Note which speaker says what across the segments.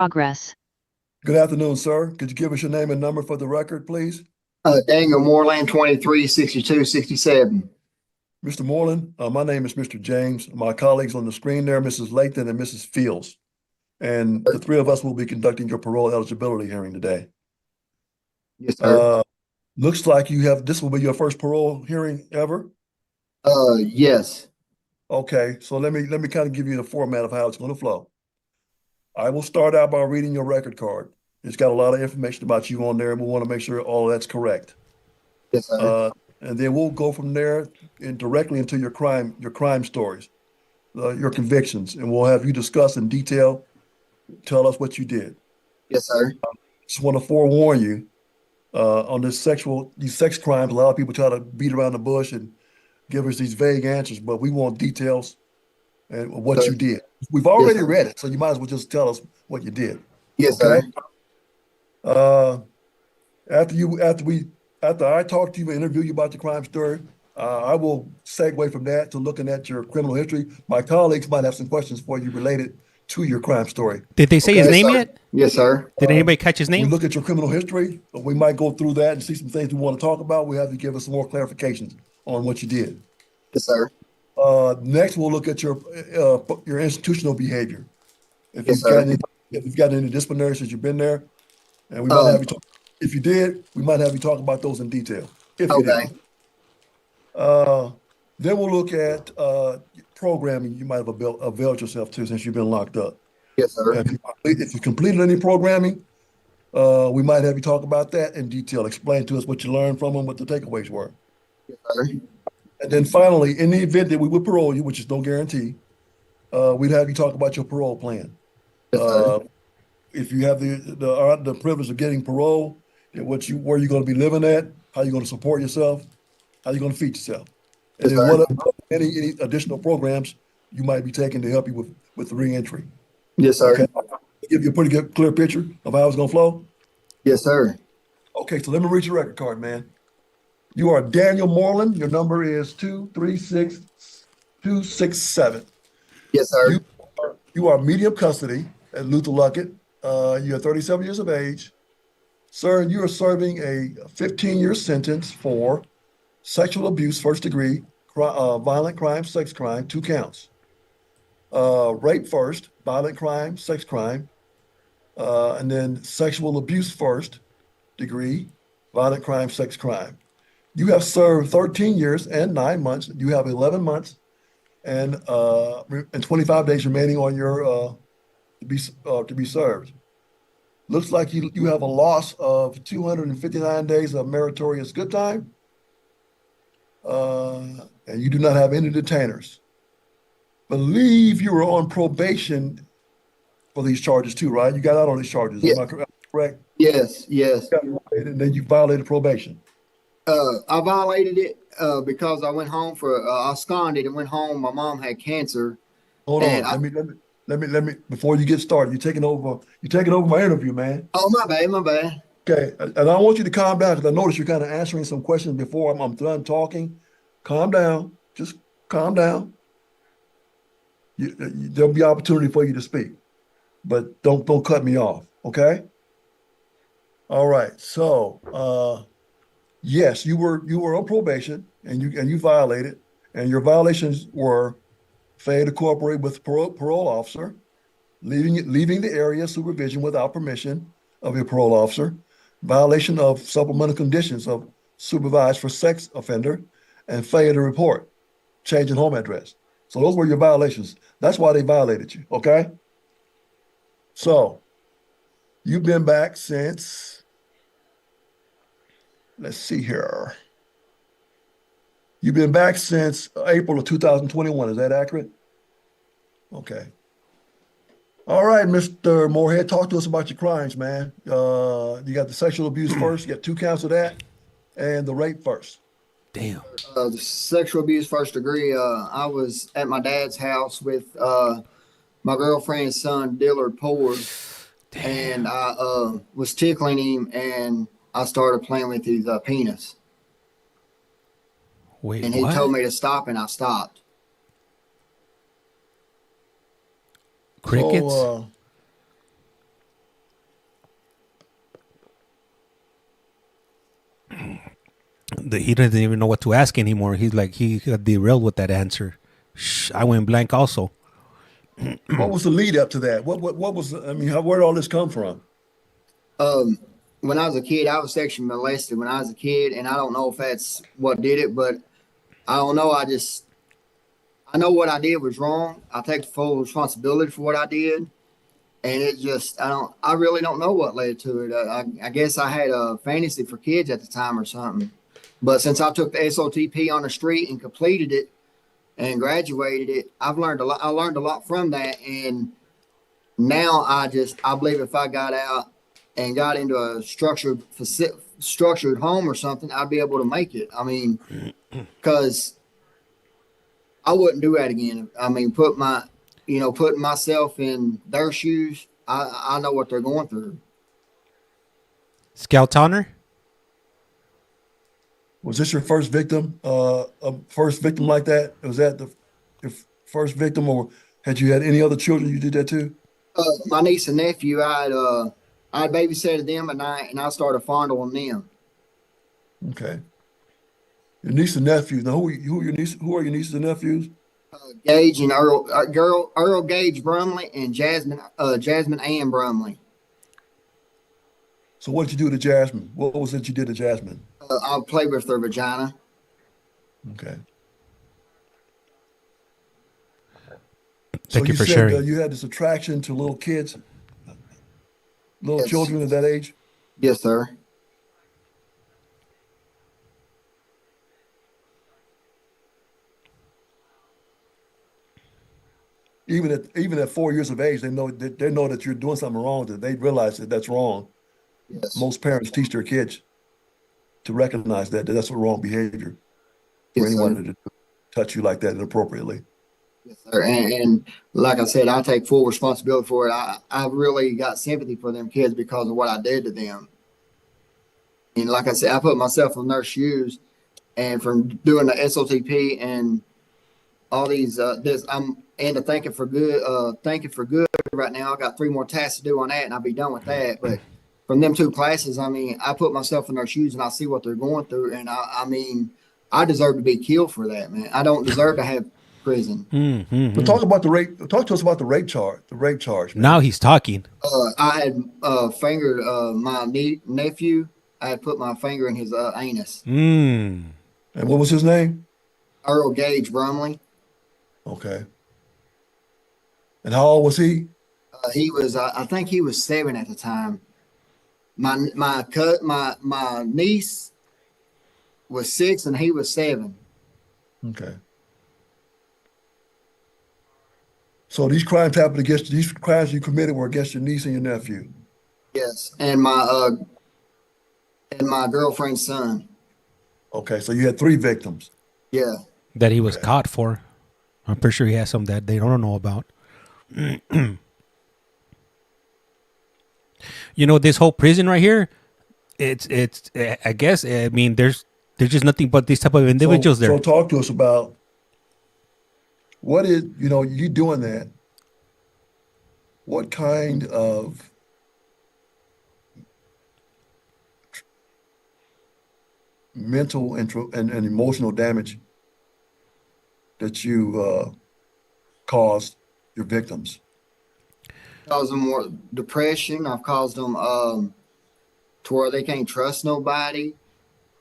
Speaker 1: Progress.
Speaker 2: Good afternoon, sir. Could you give us your name and number for the record, please?
Speaker 3: Daniel Moreland, 236267.
Speaker 2: Mr. Moreland, my name is Mr. James. My colleagues on the screen there, Mrs. Lathan and Mrs. Fields. And the three of us will be conducting your parole eligibility hearing today.
Speaker 3: Yes, sir.
Speaker 2: Looks like this will be your first parole hearing ever?
Speaker 3: Yes.
Speaker 2: Okay, so let me kind of give you the format of how it's going to flow. I will start out by reading your record card. It's got a lot of information about you on there, and we want to make sure all that's correct.
Speaker 3: Yes, sir.
Speaker 2: And then we'll go from there and directly into your crime stories, your convictions, and we'll have you discuss in detail, tell us what you did.
Speaker 3: Yes, sir.
Speaker 2: Just want to forewarn you on these sex crimes. A lot of people try to beat around the bush and give us these vague answers, but we want details and what you did. We've already read it, so you might as well just tell us what you did.
Speaker 3: Yes,
Speaker 2: okay?
Speaker 3: sir.
Speaker 2: After I talk to you and interview you about the crime story, I will segue from that to looking at your criminal history. My colleagues might have some questions for you related to your crime story.
Speaker 4: Did they say his name yet?
Speaker 3: Yes, sir.
Speaker 4: Did anybody catch his name?
Speaker 2: We look at your criminal history. We might go through that and see some things we want to talk about. We have to give us some more clarifications on what you did.
Speaker 3: Yes, sir.
Speaker 2: Next, we'll look at your institutional behavior. If
Speaker 3: Yes,
Speaker 2: you've got any disciplinary since you've been there, and we might have you talk. If you did, we might have you talk about those in detail. If you did. Then we'll look at programming you might have availed yourself to since you've been locked up.
Speaker 3: Yes, sir.
Speaker 2: If you completed any programming, we might have you talk about that in detail. Explain to us what you learned from them, what the takeaways were.
Speaker 3: Yes, sir.
Speaker 2: And then finally, in the event that we would parole you, which is no guarantee, we'd have you talk about your parole plan.
Speaker 3: Yes, sir.
Speaker 2: If you have the privilege of getting parole, where you're going to be living at, how you're going to support yourself, how you're going to feed yourself, and
Speaker 3: Yes,
Speaker 2: then any additional programs you might be taking to help you with the reentry.
Speaker 3: Yes, sir.
Speaker 2: Okay, give you a pretty good clear picture of how it's going to flow.
Speaker 3: Yes, sir.
Speaker 2: Okay, so let me read your record card, man. You are Daniel Moreland. Your number is 236267.
Speaker 3: Yes, sir.
Speaker 2: You are medium custody at Luther Luckett. You are 37 years of age. Sir, you are serving a 15-year sentence for sexual abuse, first degree, violent crime, sex crime, 2 counts. Rape first, violent crime, sex crime, and then sexual abuse first degree, violent crime, sex crime. You have served 13 years and 9 months. You have 11 months and 25 days remaining on your to be served. Looks like you have a loss of 259 days of meritorious good time, and you do not have any detainers. Believe you were on probation for these charges too, right? You got out on these charges,
Speaker 3: Yeah.
Speaker 2: am I correct?
Speaker 3: Yes, yes.
Speaker 2: And then you violated probation.
Speaker 3: I violated it because I went home I absconded and went home. My mom had cancer.
Speaker 2: Hold
Speaker 3: And
Speaker 2: on, let me before you get started. You're taking over my interview, man.
Speaker 3: Oh, my bad.
Speaker 2: Okay, and I want you to calm down because I noticed you're kind of answering some questions before I'm done talking. Calm down, just calm down. There'll be opportunity for you to speak, but don't cut me off, okay? All right, so yes, you were on probation and you violated, and your violations were failure to cooperate with parole officer, leaving the area of supervision without permission of your parole officer, violation of supplemental conditions of supervised for sex offender, and failure to report, change in home address. So those were your violations. That's why they violated you, okay? So you've been back since, let's see here. You've been back since April of 2021. Is that accurate? Okay. All right, Mr. Morehead, talk to us about your crimes, man. You got the sexual abuse first. You got 2 counts of that, and the rape first.
Speaker 4: Damn.
Speaker 3: The sexual abuse first degree. I was at my dad's house with my girlfriend's son, Dillard Poor, and I was tickling him, and I started playing with his penis.
Speaker 4: Wait,
Speaker 3: and he
Speaker 4: what?
Speaker 3: told me to stop, and I stopped.
Speaker 4: Crickets?
Speaker 2: So,
Speaker 4: He doesn't even know what to ask anymore. He's like, he got derailed with that answer. I went blank also.
Speaker 2: What was the lead up to that? What was, I mean, where did all this come from?
Speaker 3: When I was a kid, I was sexually molested when I was a kid, and I don't know if that's what did it, but I don't know. I know what I did was wrong. I take full responsibility for what I did, and it just, I really don't know what led to it. I guess I had a fantasy for kids at the time or something, but since I took the SOTP on the street and completed it and graduated it, I've learned a lot. I learned a lot from that, and now I believe if I got out and got into a structured home or something, I'd be able to make it. I mean, because I wouldn't do that again. I mean, putting myself in their shoes, I know what they're going through.
Speaker 4: Scout Towner?
Speaker 2: Was this your first victim? A first victim like that? Was that your first victim, or had you had any other children you did that to?
Speaker 3: My niece and nephew, I babysitted them at night, and I started fondling them.
Speaker 2: Okay. Your niece and nephew. Now, who are your nieces and nephews?
Speaker 3: Gage and Earl Gage Brumley and Jasmine Ann Brumley.
Speaker 2: So what did you do to Jasmine? What was it you did to Jasmine?
Speaker 3: I played with their vagina.
Speaker 2: Okay.
Speaker 4: Thank you for
Speaker 2: said,
Speaker 4: sharing.
Speaker 2: You had this attraction to little kids, little
Speaker 3: Yes.
Speaker 2: children at that age?
Speaker 3: Yes, sir.
Speaker 2: Even at 4 years of age, they know that you're doing something wrong. That they realize that that's wrong.
Speaker 3: Yes.
Speaker 2: Most parents teach their kids to recognize that that's a wrong behavior for
Speaker 3: Yes,
Speaker 2: anyone
Speaker 3: sir.
Speaker 2: to touch you like that inappropriately.
Speaker 3: Yes, sir. And like I said, I take full responsibility for it. I really got sympathy for them kids because of what I did to them. And like I said, I put myself in their shoes, and from doing the SOTP and all these, I'm into thinking for good right now. I got 3 more tasks to do on that, and I'll be done with that. But from them 2 classes, I mean, I put myself in their shoes and I see what they're going through, and I mean, I deserve to be killed for that, man. I don't deserve to have prison.
Speaker 2: But talk about the rape. Talk to us about the rape charge. The rape charge. Man.
Speaker 4: Now he's talking.
Speaker 3: I had fingered my nephew. I had put my finger in his anus.
Speaker 2: And what was his name?
Speaker 3: Earl Gage Brumley.
Speaker 2: Okay. And how old was he?
Speaker 3: He was, I think he was 7 at the time. My niece was 6 and he was 7.
Speaker 2: Okay. So these crimes you committed were against your niece and your nephew.
Speaker 3: Yes, and my girlfriend's son.
Speaker 2: Okay, so you had 3 victims.
Speaker 3: Yeah.
Speaker 4: That he was caught for. I'm pretty sure he has some that they don't know about. You know, this whole prison right here, it's I guess, I mean, there's just nothing but these type of individuals there.
Speaker 2: So talk to us about what is, you doing that. What kind of mental and emotional damage that you caused your victims?
Speaker 3: Caused them more depression. I've caused them to where they can't trust nobody.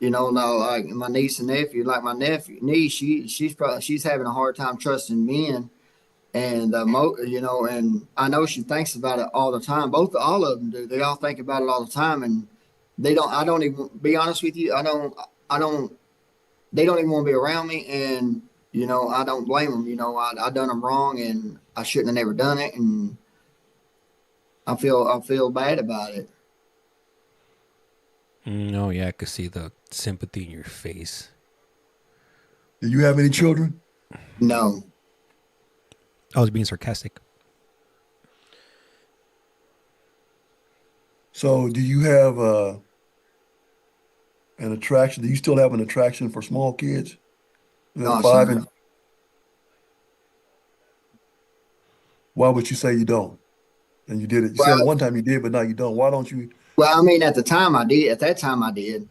Speaker 3: Now like my niece and nephew, like my niece, she's having a hard time trusting men, and and I know she thinks about it all the time. All of them do. They all think about it all the time, and they don't. I don't even, be honest with you. I don't. They don't even want to be around me, and I don't blame them. I done them wrong, and I shouldn't have never done it, and I feel bad about it.
Speaker 4: Oh yeah, I could see the sympathy in your face.
Speaker 2: Do you have any children?
Speaker 3: No.
Speaker 4: I was being sarcastic.
Speaker 2: So do you have an attraction? Do you still have an attraction for small kids?
Speaker 3: No,
Speaker 2: 5
Speaker 3: sir.
Speaker 2: and why would you say you don't? And you did it. You said at one time you did, but now you don't. Why don't you?
Speaker 3: Well, I mean, at the time I did. At that time I did.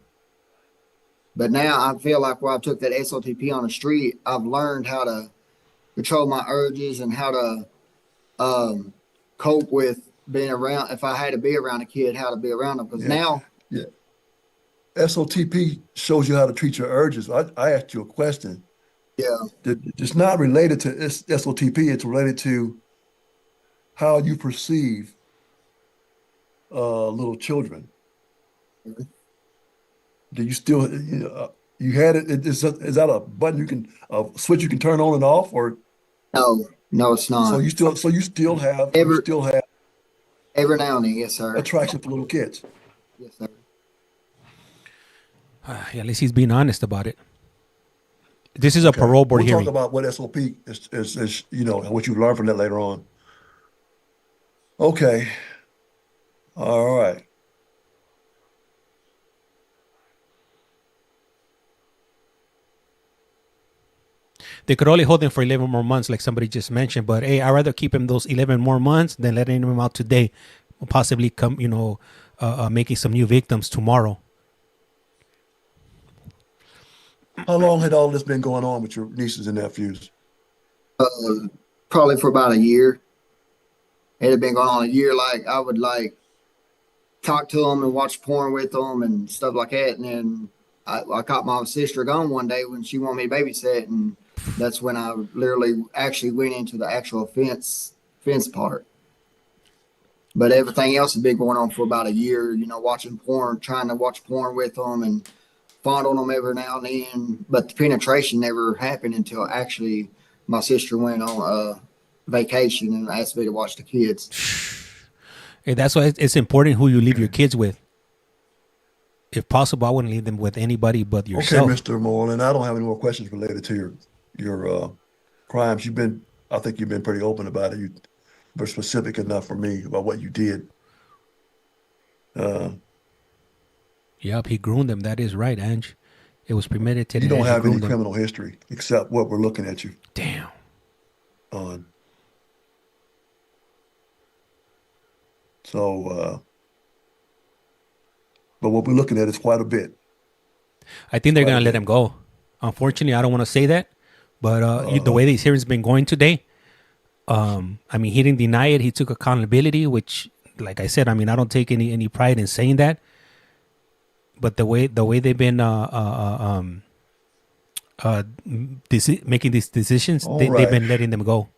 Speaker 3: But now I feel like where I took that SOTP on the street, I've learned how to control my urges and how to cope with being around. If I had to be around a kid, how to be around them. Because now,
Speaker 2: Yeah. SOTP shows you how to treat your urges. I asked you a question.
Speaker 3: yeah,
Speaker 2: It's not related to SOTP. It's related to how you perceive little children. Do you still, you had it? Is that a button you can, a switch you can turn on and off, or
Speaker 3: no, it's not.
Speaker 2: so you still have
Speaker 3: Every now and then, yes, sir.
Speaker 2: attraction for little kids?
Speaker 3: Yes, sir.
Speaker 4: At least he's being honest about it. This is a parole board
Speaker 2: We'll
Speaker 4: hearing.
Speaker 2: talk about what SOP is, what you learn from that later on. Okay. All right.
Speaker 4: They could only hold him for 11 more months, like somebody just mentioned. But hey, I'd rather keep him those 11 more months than letting him out today, possibly come, making some new victims tomorrow.
Speaker 2: How long had all this been going on with your nieces and nephews?
Speaker 3: Probably for about a year. It had been going on a year. Like I would talk to them and watch porn with them and stuff like that. And then I caught my sister gone one day when she wanted me to babysit, and that's when I literally actually went into the actual fence part. But everything else has been going on for about a year. Watching porn, trying to watch porn with them and fondle them every now and then. But the penetration never happened until actually my sister went on vacation and asked me to watch the kids.
Speaker 4: Hey, that's why it's important who you leave your kids with. If possible, I wouldn't leave them with anybody but yourself.
Speaker 2: Okay, Mr. Moreland, I don't have any more questions related to your crimes. I think you've been pretty open about it. You were specific enough for me about what you did.
Speaker 4: Yep, he groomed them. That is right, Ange. It was premeditated.
Speaker 2: You don't
Speaker 4: and he
Speaker 2: have any
Speaker 4: groomed them.
Speaker 2: criminal history except what we're looking at you
Speaker 4: Damn.
Speaker 2: on. So, but what we're looking at is quite a bit.
Speaker 4: I think they're going to let him go. Unfortunately, I don't want to say that, but the way these hearings been going today, he didn't deny it. He took accountability, which, like I said, I don't take any pride in saying that. But the way they've been making these decisions, they've been letting them go.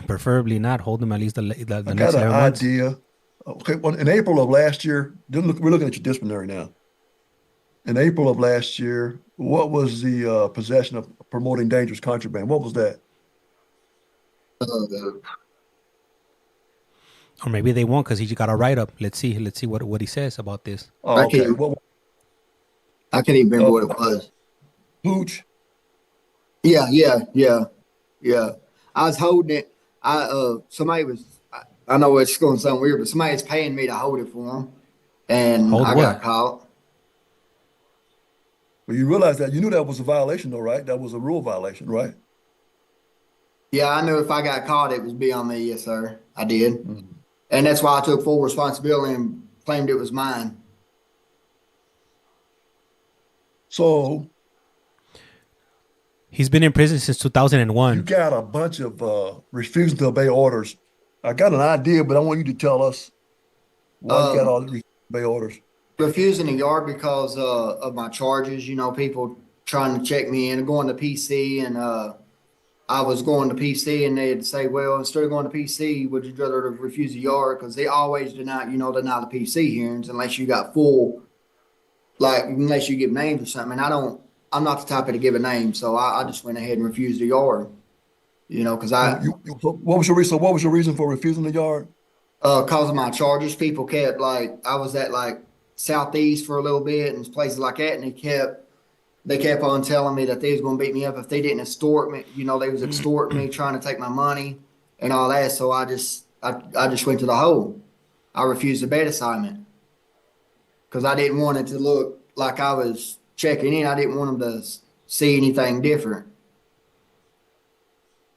Speaker 4: Preferably not hold them at least the next 11 months.
Speaker 2: I got an idea. Okay, well, in April of last year, we're looking at your disciplinary now. In April of last year, what was the possession of promoting dangerous contraband? What was that?
Speaker 4: Or maybe they won't because he got a write-up. Let's see what he says about this.
Speaker 2: Oh, okay.
Speaker 3: I can't even remember what it was.
Speaker 2: Pooch?
Speaker 3: Yeah. I was holding it. Somebody was, I know it's going to sound weird, but somebody was paying me to hold it for them. And I got caught.
Speaker 2: Well, you realize that you knew that was a violation though, right? That was a rule violation, right?
Speaker 3: Yeah, I knew if I got caught, it was be on me. Yes, sir. I did. Mm-hmm. And that's why I took full responsibility and claimed it was mine.
Speaker 2: So
Speaker 4: he's been in prison since 2001.
Speaker 2: You got a bunch of refusing to obey orders. I got an idea, but I want you to tell us why you got all the refusing to obey orders.
Speaker 3: Refusing the yard because of my charges. People trying to check me in, going to PC, and I was going to PC, and they'd say, well, instead of going to PC, would you rather refuse the yard? Because they always deny the PC hearings unless you got full, unless you give names or something. And I'm not the type to give a name, so I just went ahead and refused the yard. Because
Speaker 2: what was your reason? What was your reason for refusing the yard?
Speaker 3: Because of my charges. People kept I was at Southeast for a little bit and places like that, and they kept on telling me that they was going to beat me up if they didn't extort me. They was extorting me, trying to take my money and all that. So I just went to the hole. I refused the bed assignment because I didn't want it to look like I was checking in. I didn't want them to see anything different.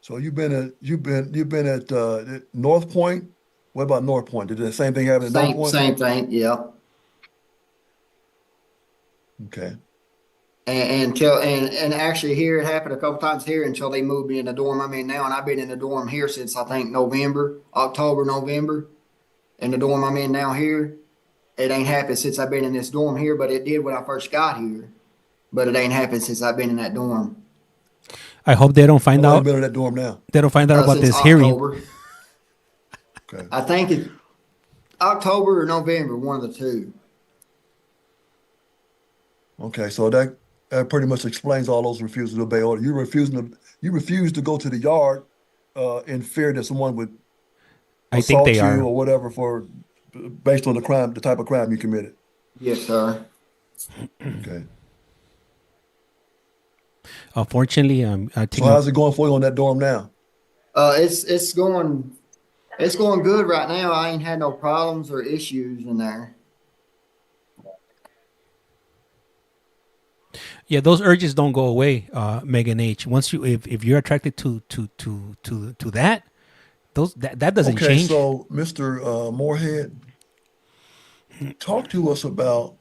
Speaker 2: So you've been at North Point. What about North Point? Did the same thing happen at North Point?
Speaker 3: Same thing. Yeah.
Speaker 2: Okay.
Speaker 3: And actually here it happened a couple times here until they moved me in the dorm I'm in now, and I've been in the dorm here since I think October, November. In the dorm I'm in now here, it ain't happened since I've been in this dorm here, but it did when I first got here. But it ain't happened since I've been in that dorm.
Speaker 4: I hope they don't find
Speaker 2: How long
Speaker 4: out.
Speaker 2: you been in that dorm now?
Speaker 4: They don't find out about
Speaker 3: Since
Speaker 4: this hearing.
Speaker 3: October.
Speaker 2: Okay.
Speaker 3: I think it's October or November, one of the two.
Speaker 2: Okay, so that pretty much explains all those refusals to obey order. You refuse to go to the yard in fear that someone would
Speaker 4: I think
Speaker 2: assault
Speaker 4: they
Speaker 2: you
Speaker 4: are.
Speaker 2: or whatever based on the type of crime you committed.
Speaker 3: Yes, sir.
Speaker 2: Okay.
Speaker 4: Unfortunately, I
Speaker 2: So how's it going for you on that dorm now?
Speaker 3: It's going good right now. I ain't had no problems or issues in there.
Speaker 4: Yeah, those urges don't go away, Megan H. Once you, if you're attracted to that, that doesn't
Speaker 2: Okay,
Speaker 4: change.
Speaker 2: so Mr. Moorhead, talk to us about.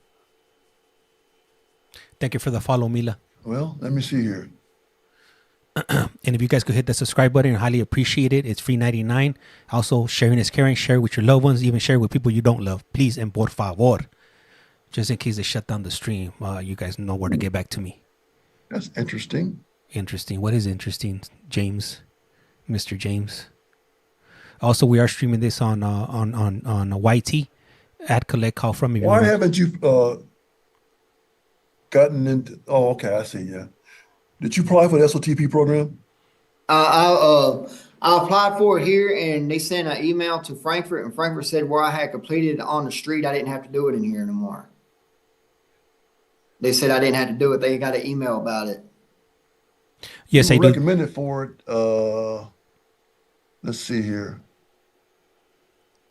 Speaker 4: Thank you for the follow, Mila.
Speaker 2: Well, let me see here.
Speaker 4: And if you guys could hit the subscribe button, I highly appreciate it. It's free 99. Also, sharing is caring. Share with your loved ones. Even share with people you don't love. Please, and por favor. Just in case they shut down the stream, you guys know where to get back to me.
Speaker 2: That's interesting.
Speaker 4: Interesting. What is interesting, James? Mr. James. Also, we are streaming this on YT at CollectCallFrom.
Speaker 2: Why haven't you gotten into? Oh, okay, I see. Yeah. Did you apply for the SOTP program?
Speaker 3: I applied for it here, and they sent an email to Frankfurt, and Frankfurt said where I had completed it on the street, I didn't have to do it in here anymore. They said I didn't have to do it. They got an email about it.
Speaker 4: Yes,
Speaker 2: you
Speaker 4: I do.
Speaker 2: Recommended for it. Let's see here.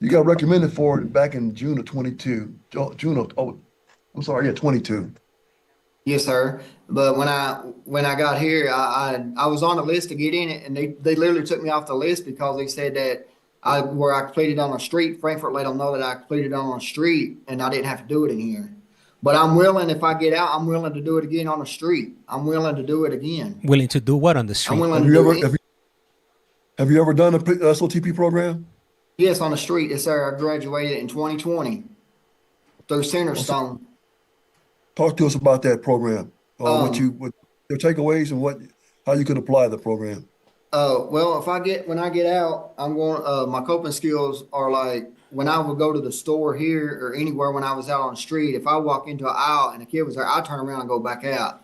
Speaker 2: You got recommended for it back in June of 22. I'm sorry, yeah, 22.
Speaker 3: Yes, sir. But when I got here, I was on the list to get in it, and they literally took me off the list because they said that where I completed on the street, Frankfurt let them know that I completed on the street, and I didn't have to do it in here. But I'm willing, if I get out, I'm willing to do it again on the street. I'm willing to do it again.
Speaker 4: Willing to do what on the street?
Speaker 3: I'm willing to do it.
Speaker 2: Have you ever done a SOTP program?
Speaker 3: Yes, on the street. Yes, sir. I graduated in 2020 through Centerstone.
Speaker 2: Talk to us about that program. What your takeaways and how you could apply the program.
Speaker 3: Well, when I get out, I'm going. My coping skills are like when I would go to the store here or anywhere when I was out on the street. If I walk into an aisle and a kid was there, I turn around and go back out.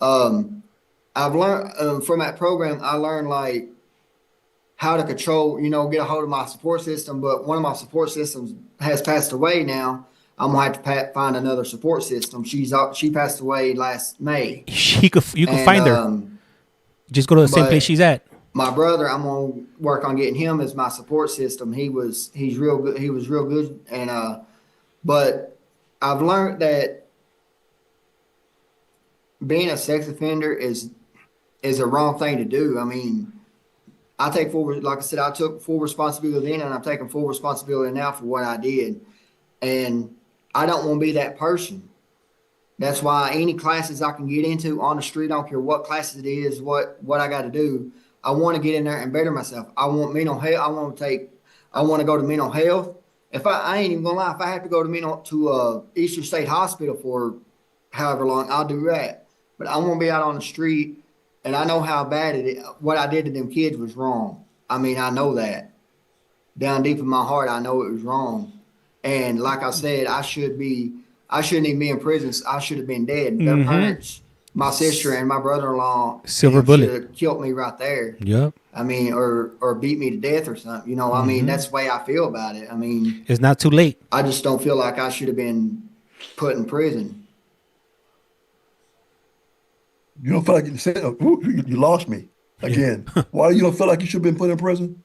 Speaker 3: I've learned from that program. I learned like how to control, get a hold of my support system. But one of my support systems has passed away now. I'm gonna have to find another support system. She passed away last May.
Speaker 4: You can find her. Just go to the same place she's at.
Speaker 3: My brother, I'm gonna work on getting him as my support system. He's real good. He was real good, and but I've learned that being a sex offender is a wrong thing to do. I mean, I take like I said, I took full responsibility then, and I'm taking full responsibility now for what I did, and I don't want to be that person. That's why any classes I can get into on the street, I don't care what classes it is, what I got to do. I want to get in there and better myself. I want mental health. I want to go to mental health. If I ain't even gonna lie, if I have to go to Eastern State Hospital for however long, I'll do that. But I want to be out on the street, and I know how bad it is. What I did to them kids was wrong. I mean, I know that. Down deep in my heart, I know it was wrong. And like I said, I shouldn't even be in prison. I should have been dead. Their parents, my sister and my brother-in-law,
Speaker 4: Silver bullet,
Speaker 3: should have killed me right there.
Speaker 4: Yep.
Speaker 3: I mean, or beat me to death or something. I mean, that's the way I feel about it. I mean,
Speaker 4: it's not too late.
Speaker 3: I just don't feel like I should have been put in prison.
Speaker 2: You don't feel like you lost me again. Why you don't feel like you should have been put in prison?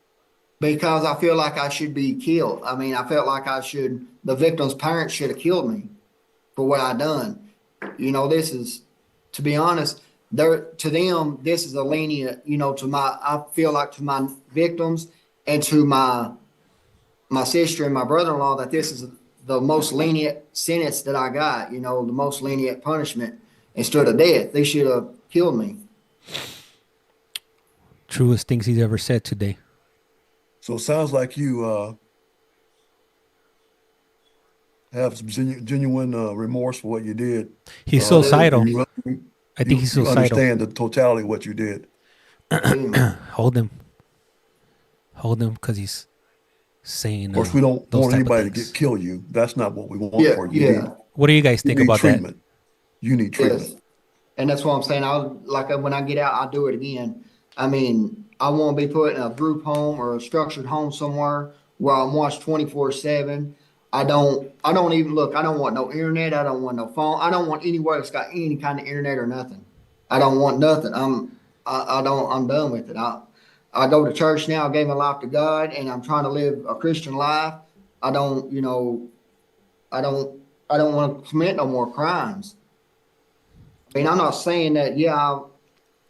Speaker 3: Because I feel like I should be killed. I mean, I felt like the victim's parents should have killed me for what I done. This is, to be honest, to them, this is a lenient, I feel like to my victims and to my sister and my brother-in-law that this is the most lenient sentence that I got, the most lenient punishment instead of death. They should have killed me.
Speaker 4: Truest things he's ever said today.
Speaker 2: So it sounds like you have some genuine remorse for what you did.
Speaker 4: He's suicidal. I think he's
Speaker 2: you
Speaker 4: suicidal.
Speaker 2: understand the totality of what you did.
Speaker 4: Hold him, because he's saying.
Speaker 2: Of course, we don't want anybody to kill you. That's not what we want for you.
Speaker 3: Yeah.
Speaker 4: What do you guys think about
Speaker 2: treatment.
Speaker 4: that?
Speaker 2: You need treatment.
Speaker 3: Yes. And that's what I'm saying. When I get out, I'll do it again. I mean, I want to be put in a group home or a structured home somewhere where I'm watched 24/7. I don't even look. I don't want no internet. I don't want no phone. I don't want anywhere that's got any kind of internet or nothing. I don't want nothing. I'm done with it. I go to church now. I gave my life to God, and I'm trying to live a Christian life. I don't want to commit no more crimes. I mean, I'm not saying that. Yeah,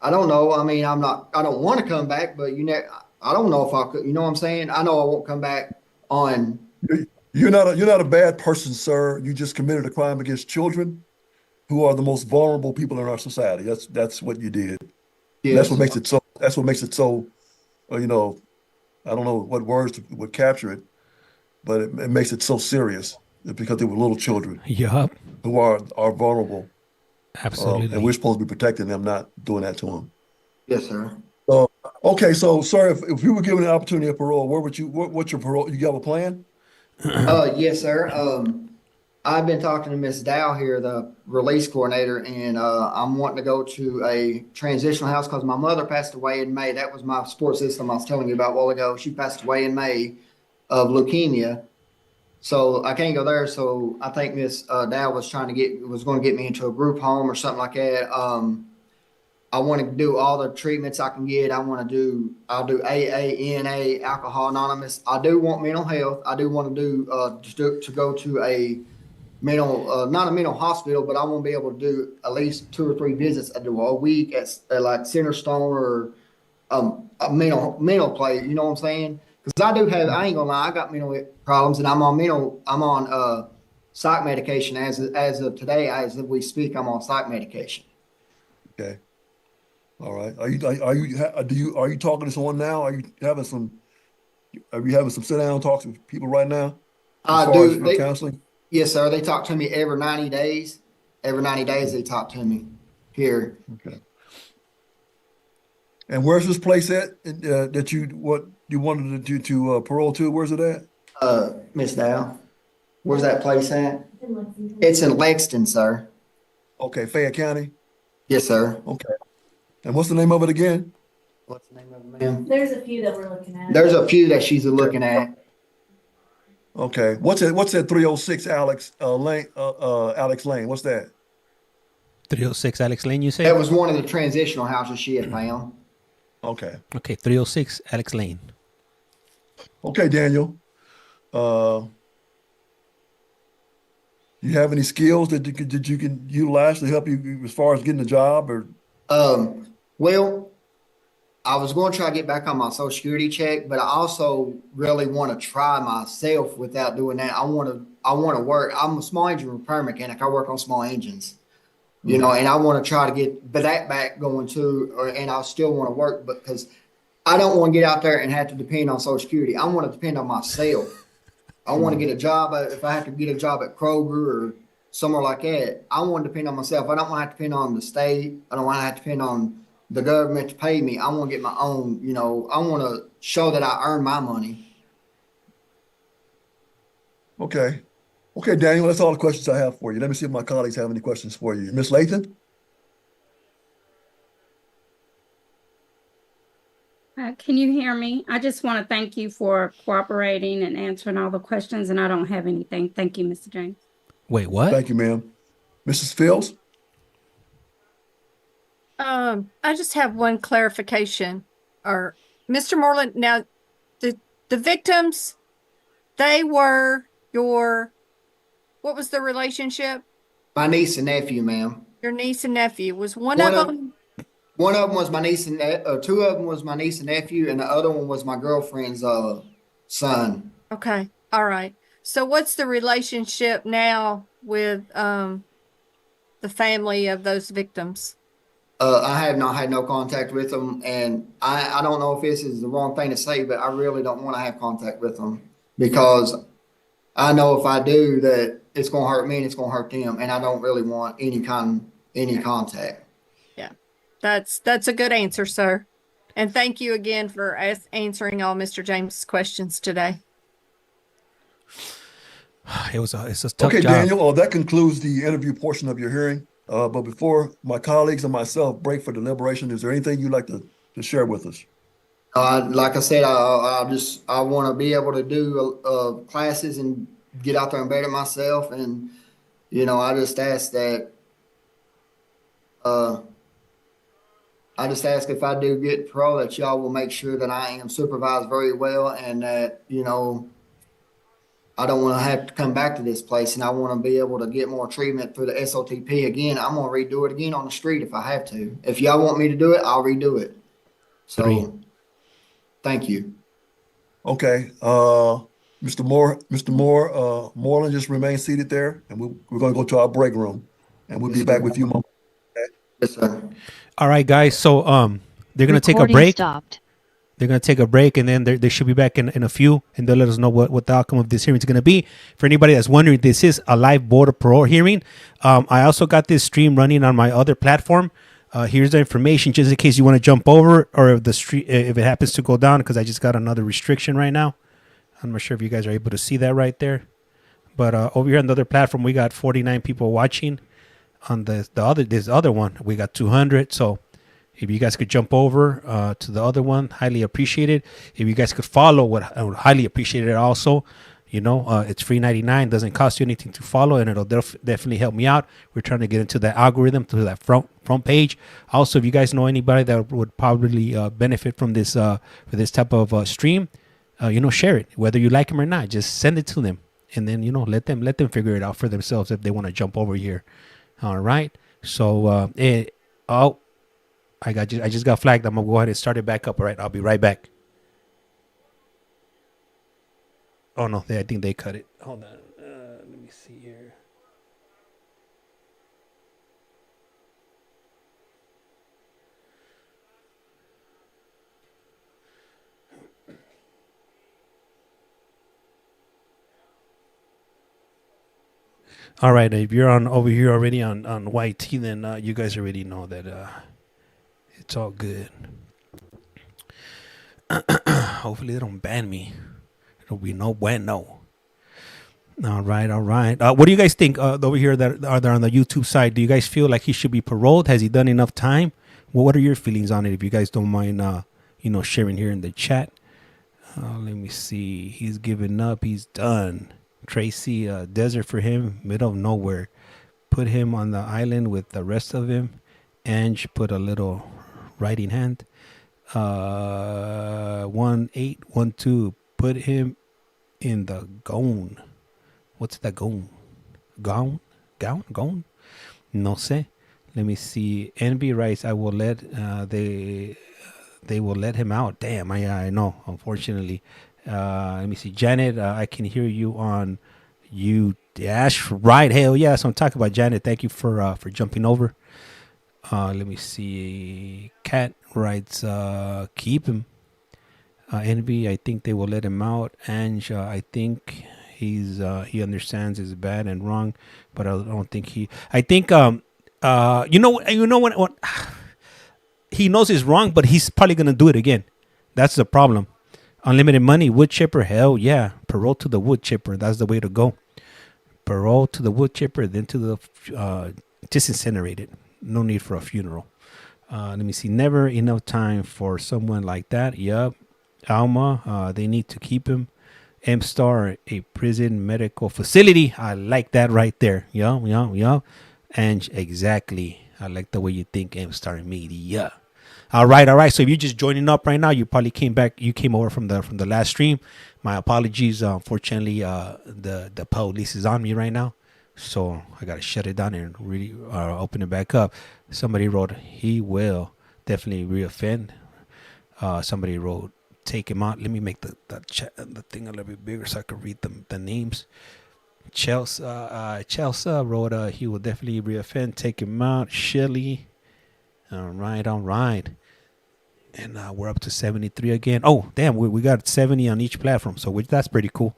Speaker 3: I don't know. I mean, I don't want to come back, but I don't know if I could. You know what I'm saying? I know I won't come back on.
Speaker 2: You're not a bad person, sir. You just committed a crime against children, who are the most vulnerable people in our society. That's what you did.
Speaker 3: Yes.
Speaker 2: That's what makes it so. That's what makes it so. I don't know what words would capture it, but it makes it so serious because they were little children.
Speaker 4: Yup.
Speaker 2: Who are vulnerable.
Speaker 4: Absolutely.
Speaker 2: And we're supposed to be protecting them, not doing that to them.
Speaker 3: Yes, sir.
Speaker 2: Okay, so sir, if you were given an opportunity of parole, what's your parole? You have a plan?
Speaker 3: Yes, sir. I've been talking to Miss Dow here, the release coordinator, and I'm wanting to go to a transitional house because my mother passed away in May. That was my support system I was telling you about a while ago. She passed away in May of leukemia. So I can't go there. So I think Miss Dow was going to get me into a group home or something like that. I want to do all the treatments I can get. I'll do AA, NA, Alcohol Anonymous. I do want mental health. I do want to do to go to a not a mental hospital, but I want to be able to do at least 2 or 3 visits a week at like Centerstone or a mental place. You know what I'm saying? Because I ain't gonna lie, I got mental problems, and I'm on psych medication as of today, as we speak. I'm on psych medication.
Speaker 2: Okay. All right. Are you talking to someone now? Are you having some sit down talks with people right now? As far as counseling?
Speaker 3: Yes, sir. They talk to me every 90 days. Every 90 days they talk to me here.
Speaker 2: Okay. And where's this place at that you wanted to parole to? Where's it at?
Speaker 3: Miss Dow, where's that place at? It's in Lexington, sir.
Speaker 2: Okay, Fayette County.
Speaker 3: Yes, sir.
Speaker 2: Okay. And what's the name of it again?
Speaker 3: What's the name of it, ma'am?
Speaker 1: There's a few that we're looking at.
Speaker 3: There's a few that she's looking at.
Speaker 2: Okay. What's that 306 Alex Lane? What's that?
Speaker 4: 306 Alex Lane, you say?
Speaker 3: That was one of the transitional houses she had found.
Speaker 2: Okay.
Speaker 4: Okay, 306 Alex Lane.
Speaker 2: Okay, Daniel. You have any skills that you can utilize to help you as far as getting a job or?
Speaker 3: Well, I was going to try to get back on my Social Security check, but I also really want to try myself without doing that. I want to work. I'm a small engine repair mechanic. I work on small engines, and I want to try to get that back going too. And I still want to work, because I don't want to get out there and have to depend on Social Security. I want to depend on myself. I want to get a job. If I have to get a job at Kroger or somewhere like that, I want to depend on myself. I don't want to have to depend on the state. I don't want to have to depend on the government to pay me. I want to get my own, I want to show that I earn my money.
Speaker 2: Okay. Okay, Daniel, that's all the questions I have for you. Let me see if my colleagues have any questions for you. Miss Lathan?
Speaker 5: Can you hear me? I just want to thank you for cooperating and answering all the questions, and I don't have anything. Thank you, Mr. James.
Speaker 4: Wait, what?
Speaker 2: Thank you, ma'am. Mrs. Fields?
Speaker 6: I just have one clarification. Or Mr. Moreland, now the victims, they were what was the relationship?
Speaker 3: My niece and nephew, ma'am.
Speaker 6: Your niece and nephew. Was one of them?
Speaker 3: One of them was my niece and 2 of them was my niece and nephew, and the other one was my girlfriend's son.
Speaker 6: Okay. All right. So what's the relationship now with the family of those victims?
Speaker 3: I have not had no contact with them, and I don't know if this is the wrong thing to say, but I really don't want to have contact with them because I know if I do that it's going to hurt me and it's going to hurt them, and I don't really want any contact.
Speaker 6: Yeah, that's a good answer, sir. And thank you again for answering all Mr. James' questions today.
Speaker 4: It's a tough
Speaker 2: Okay,
Speaker 4: job.
Speaker 2: Daniel, that concludes the interview portion of your hearing. But before my colleagues and myself break for deliberation, is there anything you'd like to share with us?
Speaker 3: Like I said, I want to be able to do classes and get out there and better myself. And, I just ask that, I just ask if I do get parole that y'all will make sure that I am supervised very well and that, I don't want to have to come back to this place, and I want to be able to get more treatment through the SOTP again. I'm going to redo it again on the street if I have to. If y'all want me to do it, I'll redo it. So, thank you.
Speaker 2: Okay, Mr. Moreland, just remain seated there, and we're going to go to our break room, and we'll be back with you.
Speaker 3: Yes, sir.
Speaker 4: All right, guys. So they're going to take a break. Stopped. They're going to take a break, and then they should be back in a few, and they'll let us know what the outcome of this hearing is going to be. For anybody that's wondering, this is a live Board of Parole hearing. I also got this stream running on my other platform. Here's the information, just in case you want to jump over, or if if it happens to go down, because I just got another restriction right now. I'm not sure if you guys are able to see that right there. But over here on the other platform, we got 49 people watching. On this other one, we got 200. So if you guys could jump over to the other one, highly appreciated. If you guys could follow, I would highly appreciate it also. It's free 99, doesn't cost you anything to follow, and it'll definitely help me out. We're trying to get into that algorithm, to that front page. Also, if you guys know anybody that would probably benefit from this for this type of stream, share it. Whether you like them or not, just send it to them, and then let them figure it out for themselves if they want to jump over here. All right. So I just got flagged. I'm gonna go ahead and start it back up. All right, I'll be right back. Oh no, I think they cut it. Hold on. Let me see here. All right, if you're on over here already on YT, then you guys already know that it's all good. Hopefully they don't ban me. It'll be no bueno. All right. What do you guys think over here that are there on the YouTube side? Do you guys feel like he should be paroled? Has he done enough time? Well, what are your feelings on it? If you guys don't mind, sharing here in the chat. Let me see. He's given up. He's done. Tracy, desert for him, middle of nowhere. Put him on the island with the rest of him. Ange put a little writing hand. 1812. Put him in the gone. What's that gone? Gone? No sé. Let me see. Envy writes, I will let they will let him out. Damn, I know. Unfortunately. Let me see. Janet, I can hear you on you dash right. Hell yeah. So I'm talking about Janet. Thank you for jumping over. Let me see. Kat writes, keep him. Envy, I think they will let him out. Ange, I think he understands it's bad and wrong, but I don't think I think when he knows it's wrong, but he's probably gonna do it again. That's the problem. Unlimited money, wood chipper, hell yeah. Parole to the wood chipper, that's the way to go. Parole to the wood chipper, then to the just incinerate it. No need for a funeral. Let me see. Never enough time for someone like that. Yup. Alma, they need to keep him. M-Star, a prison medical facility. I like that right there. Yeah. And exactly. I like the way you think, M-Star Media. All right. So if you're just joining up right now, you probably came over from the last stream. My apologies. Unfortunately, the police is on me right now. So I got to shut it down and really open it back up. Somebody wrote, he will definitely reoffend. Somebody wrote, take him out. Let me make the thing a little bit bigger so I can read the names. Chelsea wrote he will definitely reoffend. Take him out. Shelly. All right. And we're up to 73 again. Oh, damn, we got 70 on each platform, so that's pretty cool.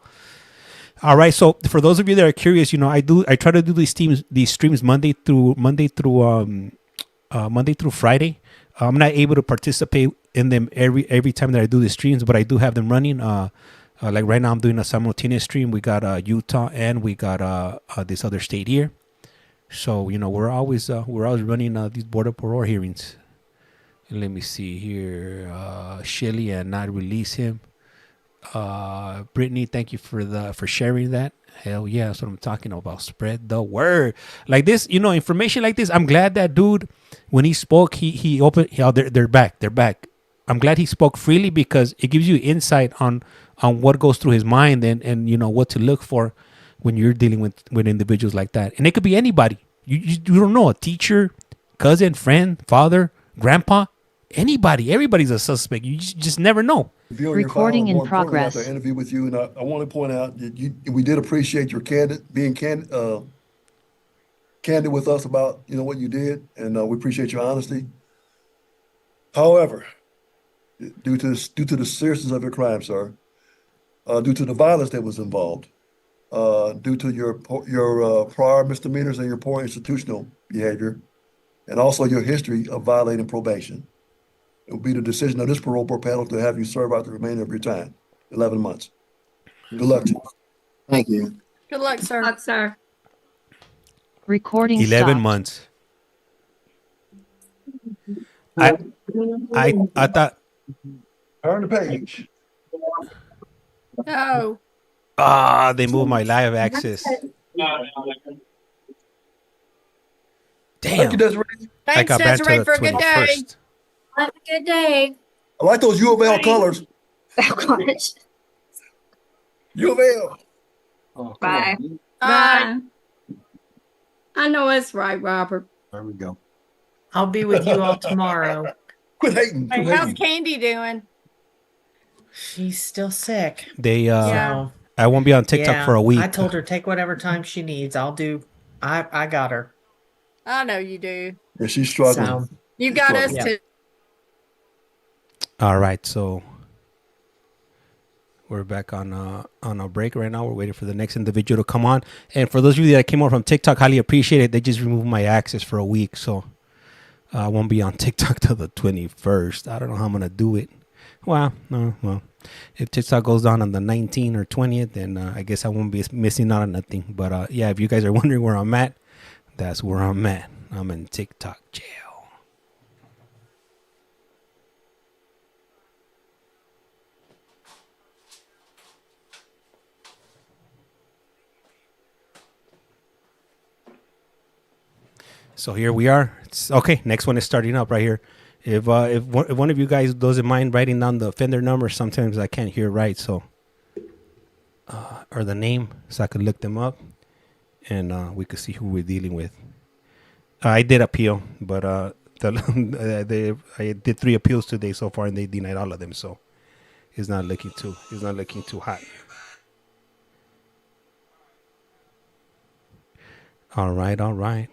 Speaker 4: All right, so for those of you that are curious, I try to do these streams Monday through Friday. I'm not able to participate in them every time that I do the streams, but I do have them running. Like right now, I'm doing a simultaneous stream. We got Utah and we got this other state here. So we're always running these Board of Parole hearings. And let me see here. Shelly and not release him. Brittany, thank you for sharing that. Hell yeah, that's what I'm talking about. Spread the word. Like this, information like this. I'm glad that dude, when he spoke, he opened. They're back. I'm glad he spoke freely because it gives you insight on what goes through his mind and what to look for when you're dealing with individuals like that. And it could be anybody. You don't know, a teacher, cousin, friend, father, grandpa, anybody. Everybody's a suspect. You just never know.
Speaker 1: Recording in progress.
Speaker 2: The interview with you, and I want to point out that we did appreciate your being candid with us about what you did, and we appreciate your honesty. However, due to the seriousness of your crime, sir, due to the violence that was involved, due to your prior misdemeanors and your poor institutional behavior, and also your history of violating probation, it will be the decision of this parole board panel to have you serve out the remainder of your time, 11 months. Good luck to you.
Speaker 3: Thank you.
Speaker 6: Good luck, sir.
Speaker 5: Good luck, sir.
Speaker 1: Recording
Speaker 4: 11
Speaker 1: stopped.
Speaker 4: months. I thought.
Speaker 2: Turn the page.
Speaker 6: Oh,
Speaker 4: They moved my live access.
Speaker 2: Thank
Speaker 4: Damn.
Speaker 2: you, Desiree.
Speaker 4: I
Speaker 6: thanks,
Speaker 4: got banned
Speaker 6: Desiree,
Speaker 4: to
Speaker 6: for
Speaker 4: the
Speaker 6: a good day.
Speaker 4: 21st.
Speaker 7: Have a good day.
Speaker 2: I like those U of L colors.
Speaker 7: Gosh.
Speaker 2: U of L.
Speaker 7: Bye.
Speaker 6: Bye.
Speaker 5: I know it's right, Robert.
Speaker 2: There we go.
Speaker 8: I'll be with you all tomorrow.
Speaker 2: Quit hating.
Speaker 6: Hey,
Speaker 2: Quit
Speaker 6: how's
Speaker 2: hating.
Speaker 6: Candy doing?
Speaker 8: She's still sick.
Speaker 4: They
Speaker 6: Yeah.
Speaker 8: So,
Speaker 4: I won't be on TikTok
Speaker 8: yeah,
Speaker 4: for a week.
Speaker 8: I told her take whatever time she needs. I got her.
Speaker 6: I know you do.
Speaker 2: Yeah, she's struggling.
Speaker 8: So,
Speaker 6: You got us
Speaker 8: Yeah.
Speaker 6: too.
Speaker 4: All right, so we're back on a break right now. We're waiting for the next individual to come on. And for those of you that came on from TikTok, highly appreciate it. They just removed my access for a week, so I won't be on TikTok till the 21st. I don't know how I'm gonna do it. Well, if TikTok goes down on the 19th or 20th, then I guess I won't be missing out on nothing. But yeah, if you guys are wondering where I'm at, that's where I'm at. I'm in TikTok jail. So here we are. Okay, next one is starting up right here. If one of you guys doesn't mind writing down the offender number, sometimes I can't hear right, so or the name, so I could look them up, and we could see who we're dealing with. I did appeal, but I did 3 appeals today so far, and they denied all of them. So it's not looking too hot. All right.